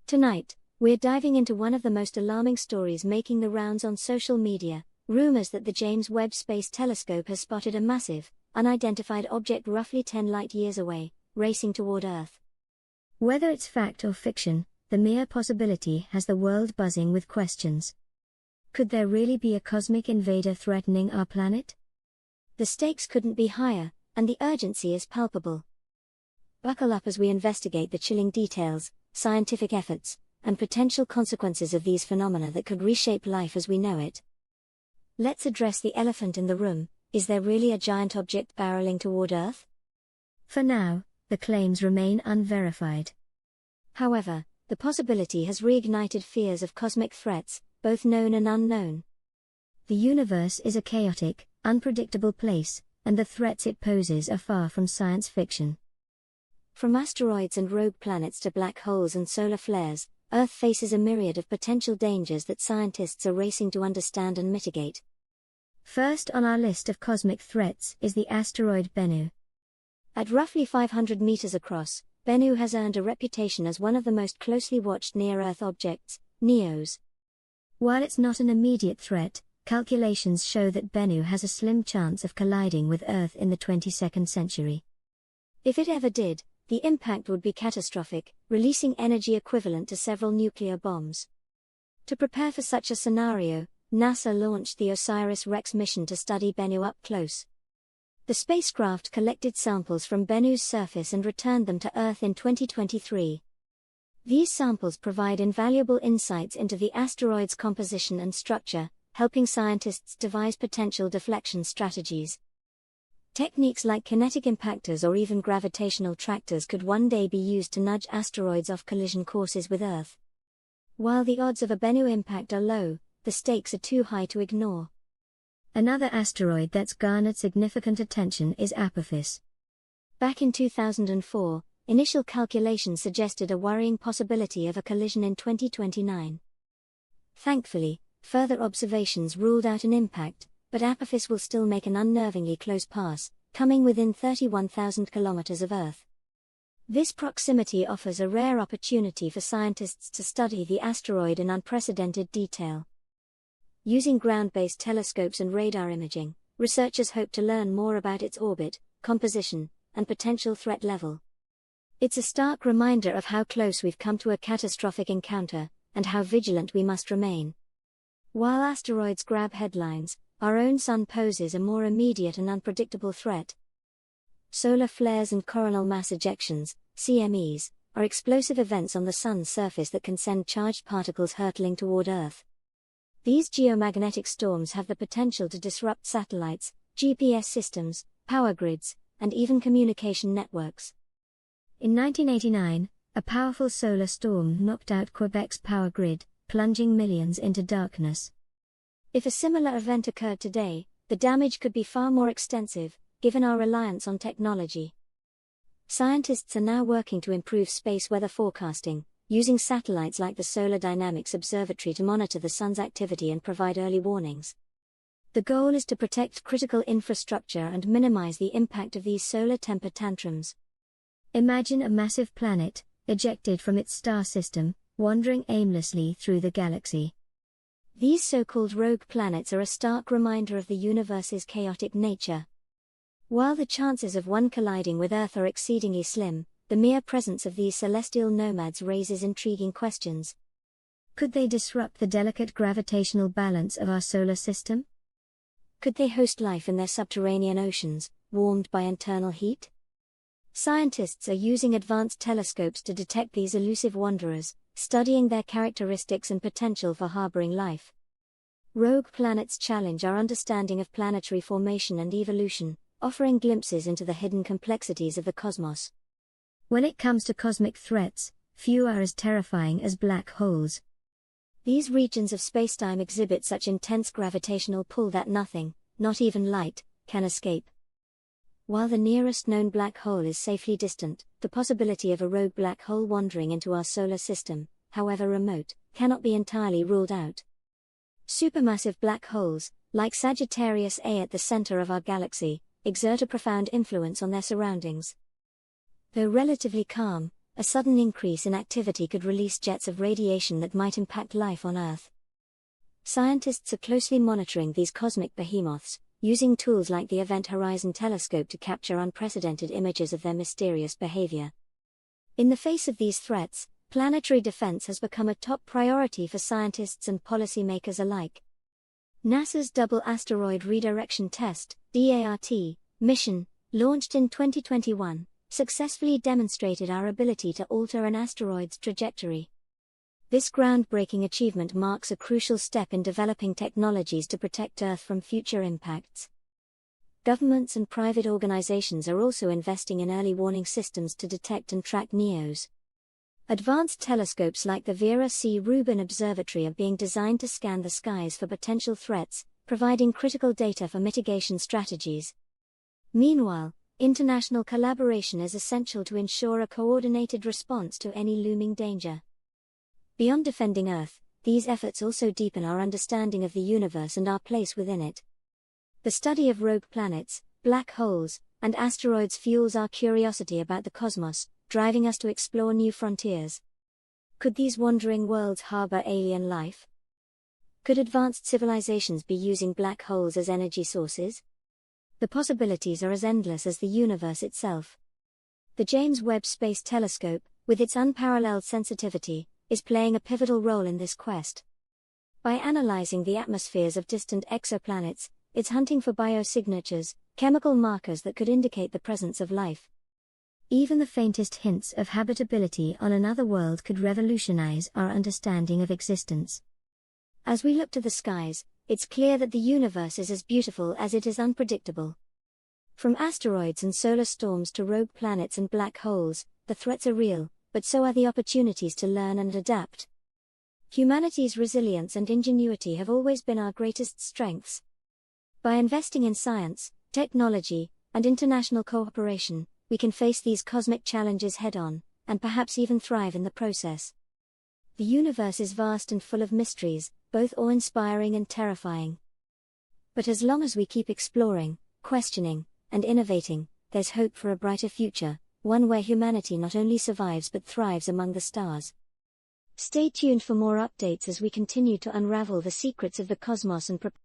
Tonight, we're diving into one of the most alarming stories making the rounds on social media: rumors that the James Webb Space Telescope has spotted a massive, unidentified object roughly 10 light-years away, racing toward Earth. Whether it's fact or fiction, the mere possibility has the world buzzing with questions. Could there really be a cosmic invader threatening our planet? The stakes couldn't be higher, and the urgency is palpable. Buckle up as we investigate the chilling details, scientific efforts, and potential consequences of these phenomena that could reshape life as we know it. Let's address the elephant in the room: is there really a giant object barreling toward Earth? For now, the claims remain unverified. However, the possibility has reignited fears of cosmic threats, both known and unknown. The universe is a chaotic, unpredictable place, and the threats it poses are far from science fiction. From asteroids and rogue planets to black holes and solar flares, Earth faces a myriad of potential dangers that scientists are racing to understand and mitigate. First on our list of cosmic threats is the asteroid Bennu. At roughly 500 meters across, Bennu has earned a reputation as one of the most closely watched near-Earth objects, NEOs. While it's not an immediate threat, calculations show that Bennu has a slim chance of colliding with Earth in the 22nd century. If it ever did, the impact would be catastrophic, releasing energy equivalent to several nuclear bombs. To prepare for such a scenario, NASA launched the OSIRIS-REx mission to study Bennu up close. The spacecraft collected samples from Bennu's surface and returned them to Earth in 2023. These samples provide invaluable insights into the asteroid's composition and structure, helping scientists devise potential deflection strategies. Techniques like kinetic impactors or even gravitational tractors could one day be used to nudge asteroids off collision courses with Earth. While the odds of a Bennu impact are low, the stakes are too high to ignore. Another asteroid that's garnered significant attention is Apophis. Back in 2004, initial calculations suggested a worrying possibility of a collision in 2029. Thankfully, further observations ruled out an impact, but Apophis will still make an unnervingly close pass, coming within 31,000 kilometers of Earth. This proximity offers a rare opportunity for scientists to study the asteroid in unprecedented detail. Using ground-based telescopes and radar imaging, researchers hope to learn more about its orbit, composition, and potential threat level. It's a stark reminder of how close we've come to a catastrophic encounter, and how vigilant we must remain. While asteroids grab headlines, our own sun poses a more immediate and unpredictable threat. Solar flares and coronal mass ejections, CMEs, are explosive events on the sun's surface that can send charged particles hurtling toward Earth. These geomagnetic storms have the potential to disrupt satellites, GPS systems, power grids, and even communication networks. In 1989, a powerful solar storm knocked out Quebec's power grid, plunging millions into darkness. If a similar event occurred today, the damage could be far more extensive, given our reliance on technology. Scientists are now working to improve space weather forecasting, using satellites like the Solar Dynamics Observatory to monitor the sun's activity and provide early warnings. The goal is to protect critical infrastructure and minimize the impact of these solar temper tantrums. Imagine a massive planet, ejected from its star system, wandering aimlessly through the galaxy. These so-called rogue planets are a stark reminder of the universe's chaotic nature. While the chances of one colliding with Earth are exceedingly slim, the mere presence of these celestial nomads raises intriguing questions. Could they disrupt the delicate gravitational balance of our solar system? Could they host life in their subterranean oceans, warmed by internal heat? Scientists are using advanced telescopes to detect these elusive wanderers, studying their characteristics and potential for harboring life. Rogue planets challenge our understanding of planetary formation and evolution, offering glimpses into the hidden complexities of the cosmos. When it comes to cosmic threats, few are as terrifying as black holes. These regions of spacetime exhibit such intense gravitational pull that nothing, not even light, can escape. While the nearest known black hole is safely distant, the possibility of a rogue black hole wandering into our solar system, however remote, cannot be entirely ruled out. Supermassive black holes, like Sagittarius A at the center of our galaxy, exert a profound influence on their surroundings. Though relatively calm, a sudden increase in activity could release jets of radiation that might impact life on Earth. Scientists are closely monitoring these cosmic behemoths, using tools like the Event Horizon Telescope to capture unprecedented images of their mysterious behavior. In the face of these threats, planetary defense has become a top priority for scientists and policymakers alike. NASA's Double Asteroid Redirection Test (DART) mission, launched in 2021, successfully demonstrated our ability to alter an asteroid's trajectory. This groundbreaking achievement marks a crucial step in developing technologies to protect Earth from future impacts. Governments and private organizations are also investing in early warning systems to detect and track NEOs. Advanced telescopes like the Vera C. Rubin Observatory are being designed to scan the skies for potential threats, providing critical data for mitigation strategies. Meanwhile, international collaboration is essential to ensure a coordinated response to any looming danger. Beyond defending Earth, these efforts also deepen our understanding of the universe and our place within it. The study of rogue planets, black holes, and asteroids fuels our curiosity about the cosmos, driving us to explore new frontiers. Could these wandering worlds harbor alien life? Could advanced civilizations be using black holes as energy sources? The possibilities are as endless as the universe itself. The James Webb Space Telescope, with its unparalleled sensitivity, is playing a pivotal role in this quest. By analyzing the atmospheres of distant exoplanets, it's hunting for biosignatures, chemical markers that could indicate the presence of life. Even the faintest hints of habitability on another world could revolutionize our understanding of existence. As we look to the skies, it's clear that the universe is as beautiful as it is unpredictable. From asteroids and solar storms to rogue planets and black holes, the threats are real, but so are the opportunities to learn and adapt. Humanity's resilience and ingenuity have always been our greatest strengths. By investing in science, technology, and international cooperation, we can face these cosmic challenges head-on, and perhaps even thrive in the process. The universe is vast and full of mysteries, both awe-inspiring and terrifying. But as long as we keep exploring, questioning, and innovating, there's hope for a brighter future, one where humanity not only survives but thrives among the stars. Stay tuned for more updates as we continue to unravel the secrets of the cosmos and prepare